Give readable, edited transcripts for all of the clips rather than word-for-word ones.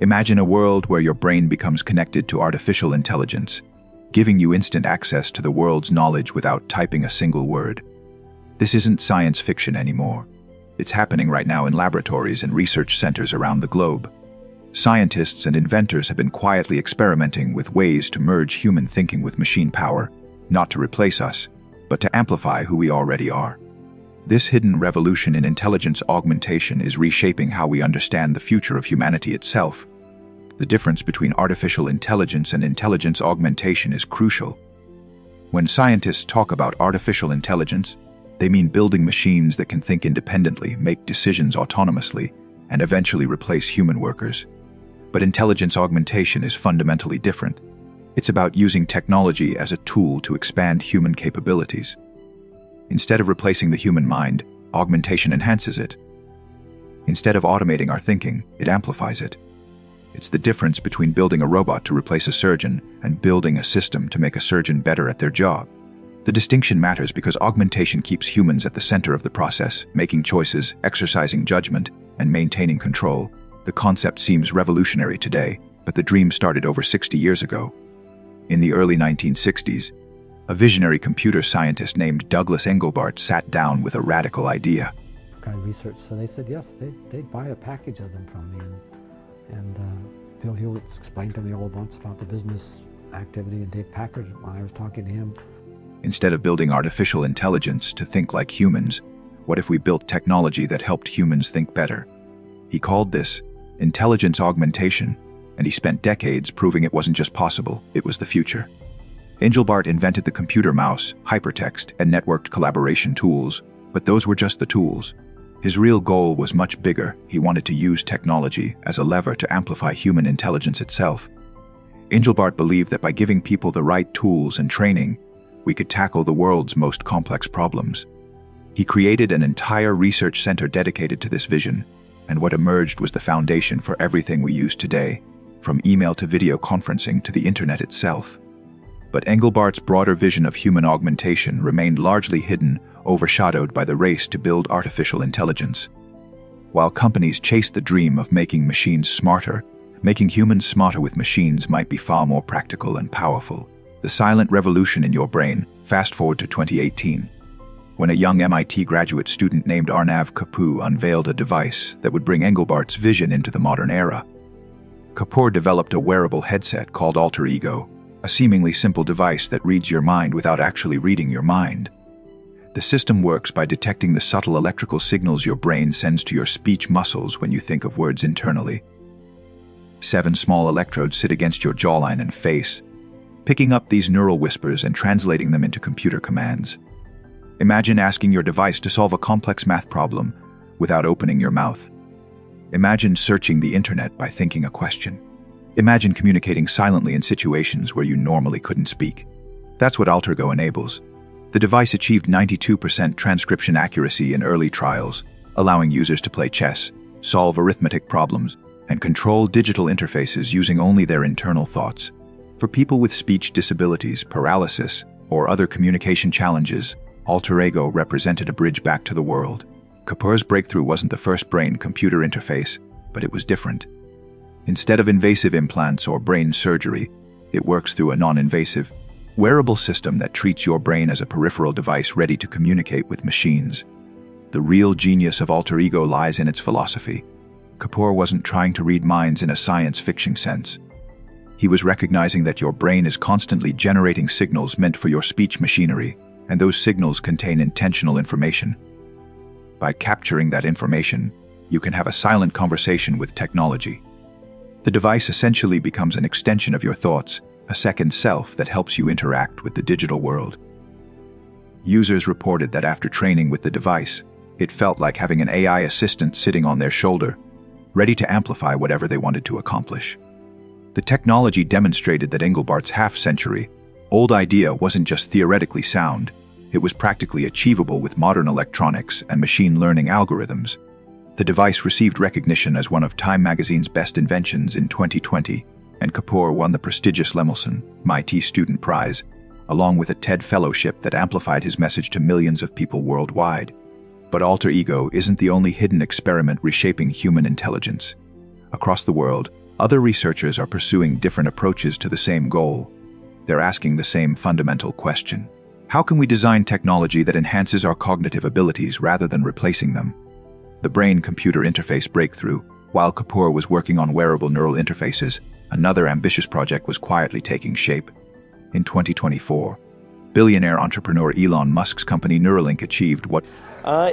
Imagine a world where your brain becomes connected to artificial intelligence, giving you instant access to the world's knowledge without typing a single word. This isn't science fiction anymore. It's happening right now in laboratories and research centers around the globe. Scientists and inventors have been quietly experimenting with ways to merge human thinking with machine power, not to replace us, but to amplify who we already are. This hidden revolution in intelligence augmentation is reshaping how we understand the future of humanity itself. The difference between artificial intelligence and intelligence augmentation is crucial. When scientists talk about artificial intelligence, they mean building machines that can think independently, make decisions autonomously, and eventually replace human workers. But intelligence augmentation is fundamentally different. It's about using technology as a tool to expand human capabilities. Instead of replacing the human mind, augmentation enhances it. Instead of automating our thinking, it amplifies it. It's the difference between building a robot to replace a surgeon and building a system to make a surgeon better at their job. The distinction matters because augmentation keeps humans at the center of the process, making choices, exercising judgment, and maintaining control. The concept seems revolutionary today, but the dream started over 60 years ago. In the early 1960s, a visionary computer scientist named Douglas Engelbart sat down with a radical idea. Research, so they said yes, they'd buy a package of them from me, and he'll explain to me all once about the business activity. And Dave Packard, when I was talking to him, instead of building artificial intelligence to think like humans, what if we built technology that helped humans think better? He called this intelligence augmentation, and he spent decades proving it wasn't just possible, it was the future. Engelbart invented the computer mouse, hypertext, and networked collaboration tools, but those were just the tools. His real goal was much bigger. He wanted to use technology as a lever to amplify human intelligence itself. Engelbart believed that by giving people the right tools and training, we could tackle the world's most complex problems. He created an entire research center dedicated to this vision, and what emerged was the foundation for everything we use today, from email to video conferencing to the internet itself. But Engelbart's broader vision of human augmentation remained largely hidden, overshadowed by the race to build artificial intelligence. While companies chased the dream of making machines smarter, making humans smarter with machines might be far more practical and powerful. The silent revolution in your brain, fast forward to 2018, when a young MIT graduate student named Arnav Kapoor unveiled a device that would bring Engelbart's vision into the modern era. Kapoor developed a wearable headset called Alter Ego, a seemingly simple device that reads your mind without actually reading your mind. The system works by detecting the subtle electrical signals your brain sends to your speech muscles when you think of words internally. 7 small electrodes sit against your jawline and face, picking up these neural whispers and translating them into computer commands. Imagine asking your device to solve a complex math problem without opening your mouth. Imagine searching the internet by thinking a question. Imagine communicating silently in situations where you normally couldn't speak. That's what Alter Ego enables. The device achieved 92% transcription accuracy in early trials, allowing users to play chess, solve arithmetic problems, and control digital interfaces using only their internal thoughts. For people with speech disabilities, paralysis, or other communication challenges, Alter Ego represented a bridge back to the world. Kapoor's breakthrough wasn't the first brain-computer interface, but it was different. Instead of invasive implants or brain surgery, it works through a non-invasive, wearable system that treats your brain as a peripheral device ready to communicate with machines. The real genius of Alter Ego lies in its philosophy. Kapoor wasn't trying to read minds in a science fiction sense. He was recognizing that your brain is constantly generating signals meant for your speech machinery, and those signals contain intentional information. By capturing that information, you can have a silent conversation with technology. The device essentially becomes an extension of your thoughts, a second self that helps you interact with the digital world. Users reported that after training with the device, it felt like having an AI assistant sitting on their shoulder, ready to amplify whatever they wanted to accomplish. The technology demonstrated that Engelbart's half-century-old idea wasn't just theoretically sound, it was practically achievable with modern electronics and machine learning algorithms. The device received recognition as one of Time magazine's best inventions in 2020, and Kapoor won the prestigious Lemelson, MIT Student Prize, along with a TED Fellowship that amplified his message to millions of people worldwide. But Alter Ego isn't the only hidden experiment reshaping human intelligence. Across the world, Other researchers are pursuing different approaches to the same goal. They're asking the same fundamental question. How can we design technology that enhances our cognitive abilities rather than replacing them? The brain-computer interface breakthrough. While Kapoor was working on wearable neural interfaces, another ambitious project was quietly taking shape. In 2024, billionaire entrepreneur Elon Musk's company Neuralink achieved what? I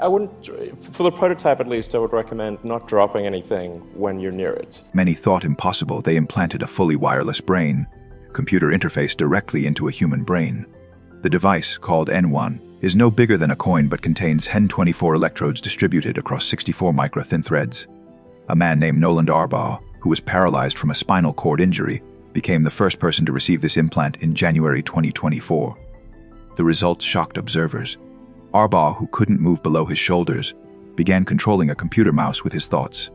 wouldn't, for the prototype at least, I would recommend not dropping anything when you're near it. Many thought impossible. They implanted a fully wireless brain-computer interface directly into a human brain. The device, called N1, is no bigger than a coin but contains 24 electrodes distributed across 64 micro-thin threads. A man named Noland Arbaugh, who was paralyzed from a spinal cord injury, became the first person to receive this implant in January 2024. The results shocked observers. Arbaugh, who couldn't move below his shoulders, began controlling a computer mouse with his thoughts.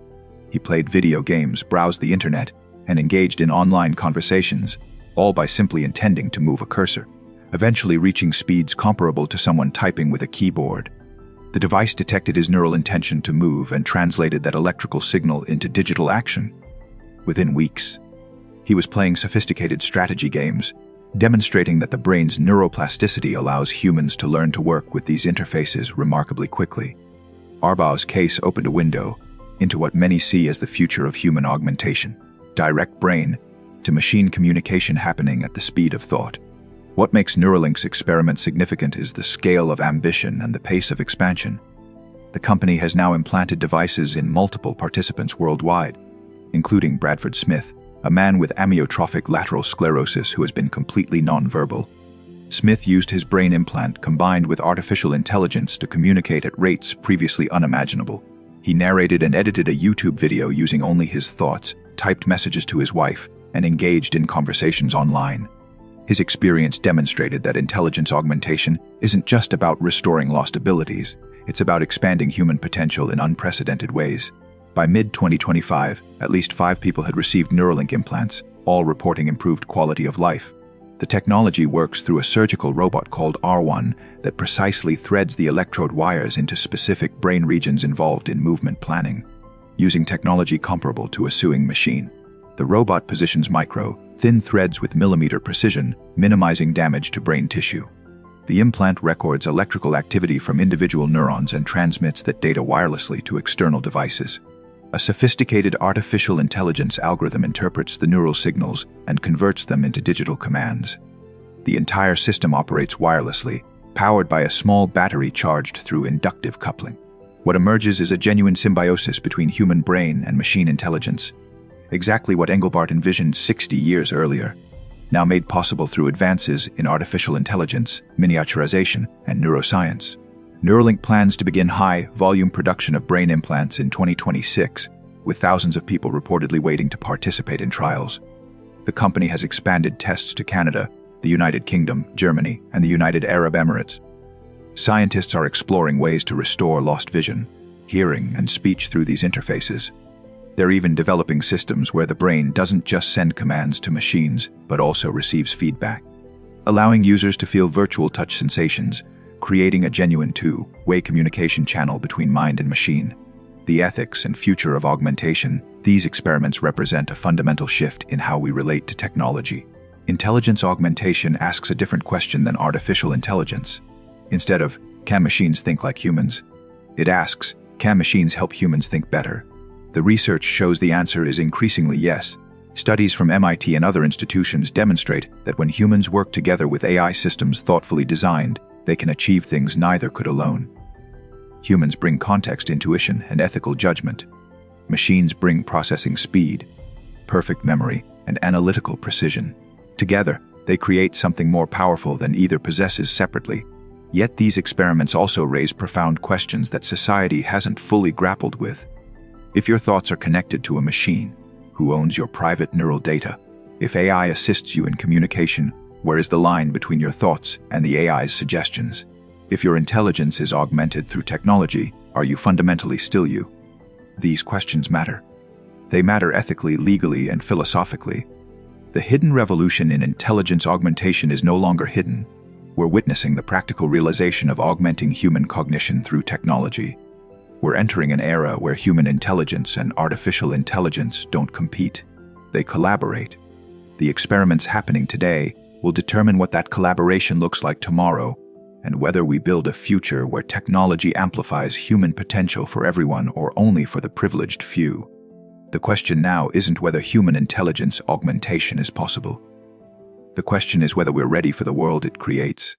He played video games, browsed the internet, and engaged in online conversations, all by simply intending to move a cursor, eventually reaching speeds comparable to someone typing with a keyboard. The device detected his neural intention to move and translated that electrical signal into digital action. Within weeks, he was playing sophisticated strategy games, demonstrating that the brain's neuroplasticity allows humans to learn to work with these interfaces remarkably quickly. Arbaugh's case opened a window into what many see as the future of human augmentation, direct brain-to-machine communication happening at the speed of thought. What makes Neuralink's experiment significant is the scale of ambition and the pace of expansion. The company has now implanted devices in multiple participants worldwide, including Bradford Smith, a man with amyotrophic lateral sclerosis who has been completely nonverbal. Smith used his brain implant combined with artificial intelligence to communicate at rates previously unimaginable. He narrated and edited a YouTube video using only his thoughts, typed messages to his wife, and engaged in conversations online. His experience demonstrated that intelligence augmentation isn't just about restoring lost abilities, it's about expanding human potential in unprecedented ways. By mid-2025, at least 5 people had received Neuralink implants, all reporting improved quality of life. The technology works through a surgical robot called R1 that precisely threads the electrode wires into specific brain regions involved in movement planning, using technology comparable to a sewing machine. The robot positions thin threads with millimeter precision, minimizing damage to brain tissue. The implant records electrical activity from individual neurons and transmits that data wirelessly to external devices. A sophisticated artificial intelligence algorithm interprets the neural signals and converts them into digital commands. The entire system operates wirelessly, powered by a small battery charged through inductive coupling. What emerges is a genuine symbiosis between human brain and machine intelligence, exactly what Engelbart envisioned 60 years earlier, now made possible through advances in artificial intelligence, miniaturization, and neuroscience. Neuralink plans to begin high-volume production of brain implants in 2026, with thousands of people reportedly waiting to participate in trials. The company has expanded tests to Canada, the United Kingdom, Germany, and the United Arab Emirates. Scientists are exploring ways to restore lost vision, hearing, and speech through these interfaces. They're even developing systems where the brain doesn't just send commands to machines, but also receives feedback, allowing users to feel virtual touch sensations, creating a genuine two-way communication channel between mind and machine. The ethics and future of augmentation, these experiments represent a fundamental shift in how we relate to technology. Intelligence augmentation asks a different question than artificial intelligence. Instead of, can machines think like humans? It asks, can machines help humans think better? The research shows the answer is increasingly yes. Studies from MIT and other institutions demonstrate that when humans work together with AI systems thoughtfully designed, they can achieve things neither could alone. Humans bring context, intuition, and ethical judgment. Machines bring processing speed, perfect memory, and analytical precision. Together, they create something more powerful than either possesses separately. Yet these experiments also raise profound questions that society hasn't fully grappled with. If your thoughts are connected to a machine, who owns your private neural data? If AI assists you in communication, where is the line between your thoughts and the AI's suggestions? If your intelligence is augmented through technology, are you fundamentally still you? These questions matter. They matter ethically, legally, and philosophically. The hidden revolution in intelligence augmentation is no longer hidden. We're witnessing the practical realization of augmenting human cognition through technology. We're entering an era where human intelligence and artificial intelligence don't compete. They collaborate. The experiments happening today will determine what that collaboration looks like tomorrow, and whether we build a future where technology amplifies human potential for everyone or only for the privileged few. The question now isn't whether human intelligence augmentation is possible. The question is whether we're ready for the world it creates.